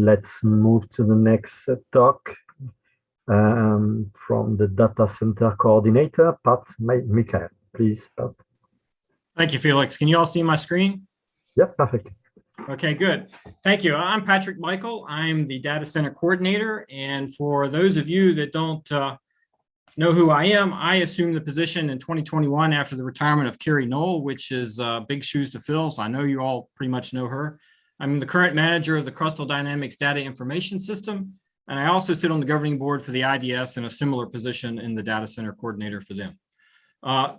let's move to the next talk from the data center coordinator, Pat Michael. Please, Pat. Thank you, Felix. Can you all see my screen? Yep, perfect. Okay, good. Thank you. I'm Patrick Michael. I'm the data center coordinator. And for those of you that don't know who I am, I assumed the position in 2021 after the retirement of Carrie Knoll, which is big shoes to fill. So I know you all pretty much know her. I'm the current manager of the Crustal Dynamics Data Information System. And I also sit on the governing board for the IDS in a similar position in the data center coordinator for them.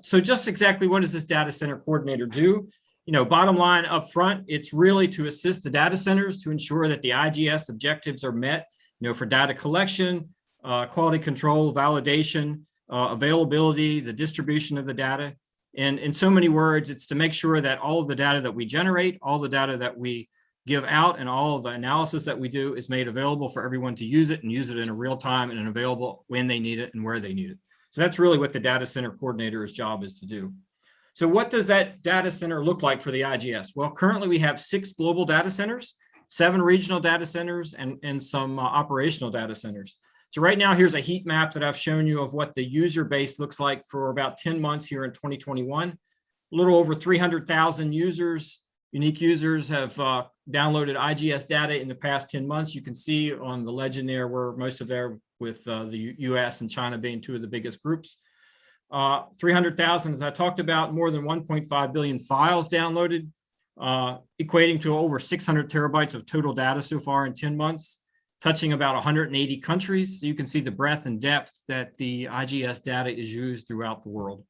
So just exactly what does this data center coordinator do? You know, bottom line up front, it's really to assist the data centers to ensure that the IGS objectives are met, you know, for data collection, quality control, validation, availability, the distribution of the data. And in so many words, it's to make sure that all of the data that we generate, all the data that we give out, and all of the analysis that we do is made available for everyone to use it and use it in a real time and available when they need it and where they need it. So that's really what the data center coordinator's job is to do. So what does that data center look like for the IGS? Well, currently we have 6 global data centers, 7 regional data centers, and some operational data centers. So right now, here's a heat map that I've shown you of what the user base looks like for about 10 months here in 2021. A little over 300,000 users, unique users have downloaded IGS data in the past 10 months. You can see on the legend there where most of them with the US and China being 2 of the biggest groups. 300,000, as I talked about, more than 1.5 billion files downloaded, equating to over 600 terabytes of total data so far in 10 months, touching about 180 countries. So you can see the breadth and depth that the IGS data is used throughout the world.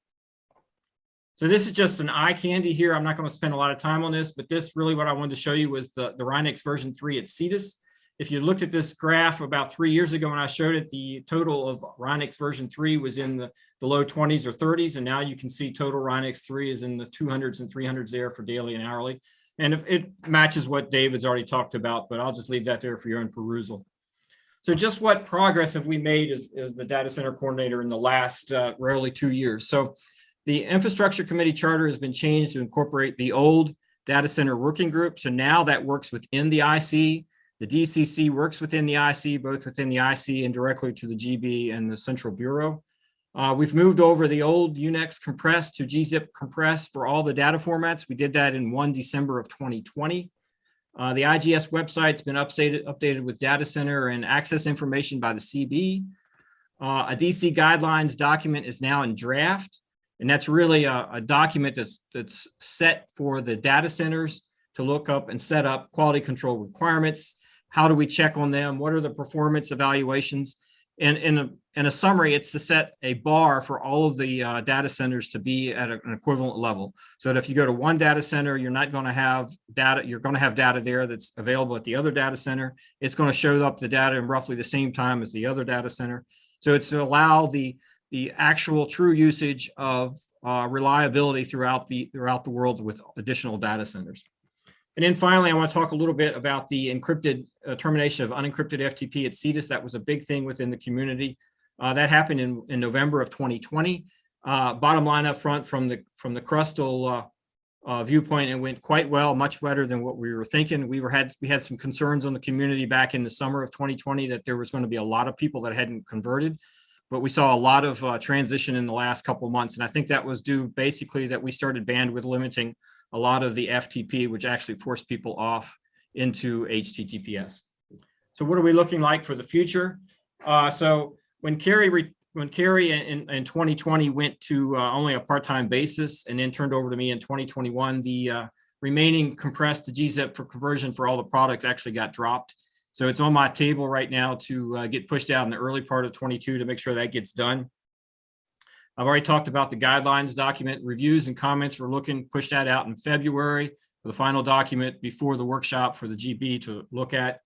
So this is just an eye candy here. I'm not going to spend a lot of time on this, but this really what I wanted to show you was the rhinex version 3 at CETUS. If you looked at this graph about 3 years ago when I showed it, the total of rhinex version 3 was in the low 20s or 30s. And now you can see total rhinex 3 is in the 200s and 300s there for daily and hourly. And if it matches what David's already talked about, but I'll just leave that there for your own perusal. So just what progress have we made as the data center coordinator in the last rarely 2 years? So the infrastructure committee charter has been changed to incorporate the old data center working group. So now that works within the IC. The DCC works within the IC, both within the IC and directly to the GB and the Central Bureau. We've moved over the old Unix compress to gzip compress for all the data formats. We did that in 1 December of 2020. The IGS website's been updated with data center and access information by the CB. A DC guidelines document is now in draft, and that's really a document that's set for the data centers to look up and set up quality control requirements. How do we check on them? What are the performance evaluations? And in a summary, it's to set a bar for all of the data centers to be at an equivalent level. So that if you go to one data center, you're not going to have data, you're going to have data there that's available at the other data center. It's going to show up the data in roughly the same time as the other data center. So it's to allow the actual true usage of reliability throughout the world with additional data centers. And then finally, I want to talk a little bit about the encrypted termination of unencrypted FTP at CETUS. That was a big thing within the community. That happened in November of 2020. Bottom line up front from the Crustal viewpoint, it went quite well, much better than what we were thinking. We had some concerns on the community back in the summer of 2020 that there was going to be a lot of people that hadn't converted, but we saw a lot of transition in the last couple of months. And I think that was due basically that we started bandwidth limiting a lot of the FTP, which actually forced people off into HTTPS. So what are we looking like for the future? So when Carrie in 2020 went to only a part-time basis and then turned over to me in 2021, the remaining compressed to gzip for conversion for all the products actually got dropped. So it's on my table right now to get pushed out in the early part of 22 to make sure that gets done. I've already talked about the guidelines document reviews and comments. We're push that out in February for the final document before the workshop for the GB to look at.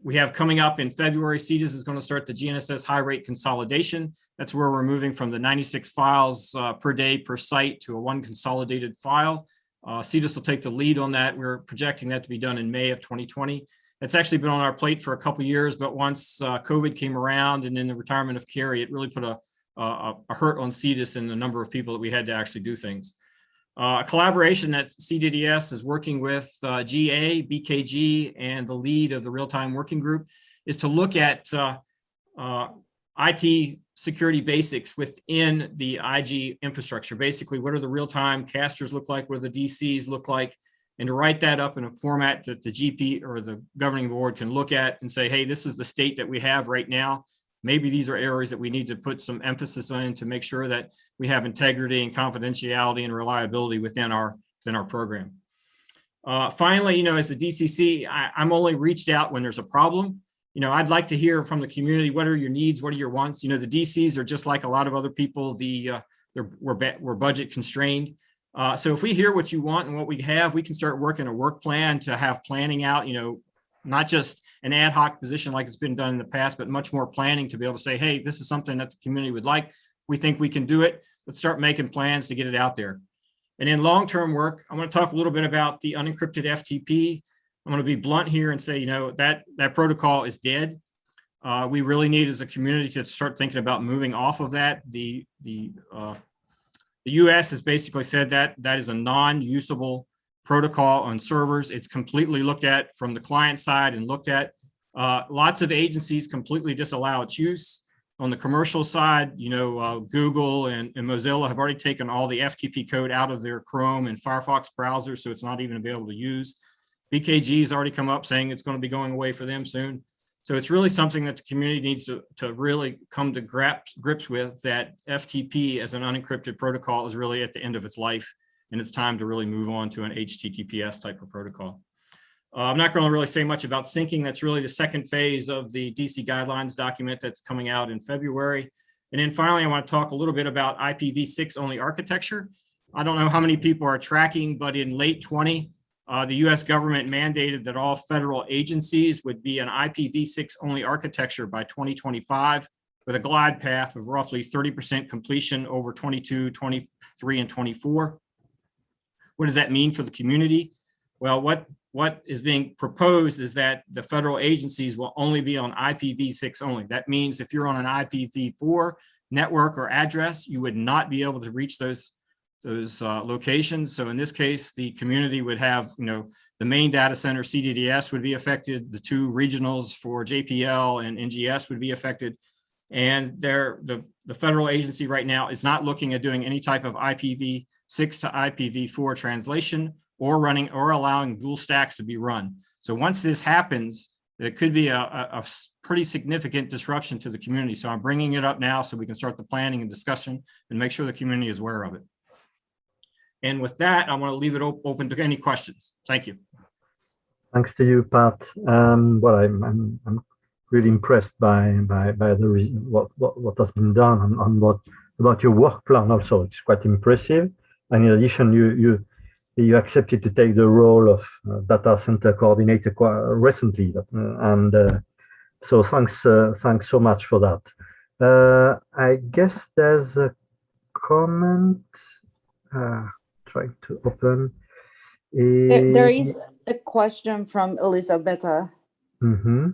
We have coming up in February, CETUS is going to start the GNSS high rate consolidation. That's where we're moving from the 96 files per day per site to a 1 consolidated file. CETUS will take the lead on that. We're projecting that to be done in May of 2020. It's actually been on our plate for a couple of years, but once COVID came around and then the retirement of Carrie, it really put a hurt on CETUS and the number of people that we had to actually do things. A collaboration that CDDS is working with GA, BKG, and the lead of the real-time working group is to look at IT security basics within the IG infrastructure. Basically, what are the real-time casters look like? What do the DCs look like? And to write that up in a format that the GP or the governing board can look at and say, hey, this is the state that we have right now. Maybe these are areas that we need to put some emphasis on to make sure that we have integrity and confidentiality and reliability within our program. Finally, as the DCC, I'm only reached out when there's a problem. I'd like to hear from the community, what are your needs? What are your wants? The DCs are just like a lot of other people. We're budget constrained. So if we hear what you want and what we have, we can start working a work plan to have planning out, not just an ad hoc position like it's been done in the past, but much more planning to be able to say, hey, this is something that the community would like. We think we can do it. Let's start making plans to get it out there. And in long-term work, I want to talk a little bit about the unencrypted FTP. I'm going to be blunt here and say, that protocol is dead. We really need as a community to start thinking about moving off of that. The US has basically said that is a non-usable protocol on servers. It's completely looked at from the client side and looked at. Lots of agencies completely disallow its use. On the commercial side, Google and Mozilla have already taken all the FTP code out of their Chrome and Firefox browsers, so it's not even available to use. BKG has already come up saying it's going to be going away for them soon. So it's really something that the community needs to really come to grips with, that FTP as an unencrypted protocol is really at the end of its life, and it's time to really move on to an HTTPS type of protocol. I'm not going to really say much about syncing. That's really the second phase of the DC guidelines document that's coming out in February. And then finally, I want to talk a little bit about IPv6 only architecture. I don't know how many people are tracking, but in late 20, the US government mandated that all federal agencies would be an IPv6 only architecture by 2025, with a glide path of roughly 30% completion over 22, 23, and 24. What does that mean for the community? Well, what is being proposed is that the federal agencies will only be on IPv6 only. That means if you're on an IPv4 network or address, you would not be able to reach those locations. So in this case, the community would have, the main data center, CDDS, would be affected. The two regionals for JPL and NGS would be affected. And the federal agency right now is not looking at doing any type of IPv6 to IPv4 translation or allowing dual stacks to be run. So once this happens, it could be a pretty significant disruption to the community. So I'm bringing it up now so we can start the planning and discussion and make sure the community is aware of it. And with that, I want to leave it open to any questions. Thank you. Thanks to you, Pat. Well, I'm really impressed by what has been done on about your work plan. Also, it's quite impressive. And in addition, you accepted to take the role of data center coordinator recently, so thanks so much for that. I guess there's a comment. Trying to open. There is a question from Elisabetta. Mm-hmm.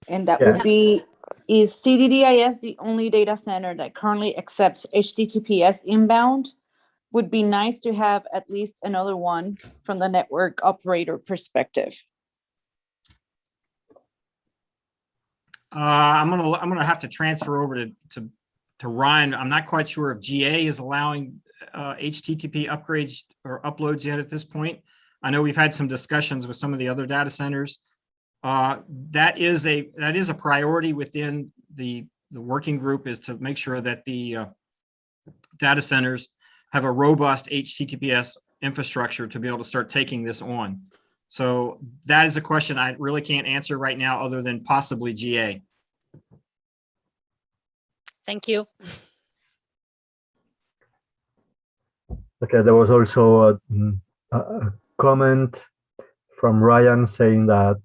And that would be, is CDDIS the only data center that currently accepts HTTPS inbound? Would be nice to have at least another one from the network operator perspective. I'm gonna have to transfer over to Ryan. I'm not quite sure if GA is allowing HTTP upgrades or uploads yet at this point. I know we've had some discussions with some of the other data centers. That is a priority within the working group, is to make sure that the data centers have a robust HTTPS infrastructure to be able to start taking this on. So that is a question I really can't answer right now, other than possibly GA. Thank you. Okay, there was also a comment from Ryan saying that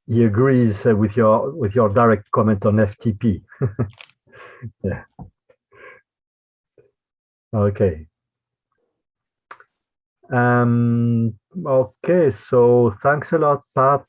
he agrees with your direct comment on FTP. Yeah. Okay. Okay, so thanks a lot, Pat.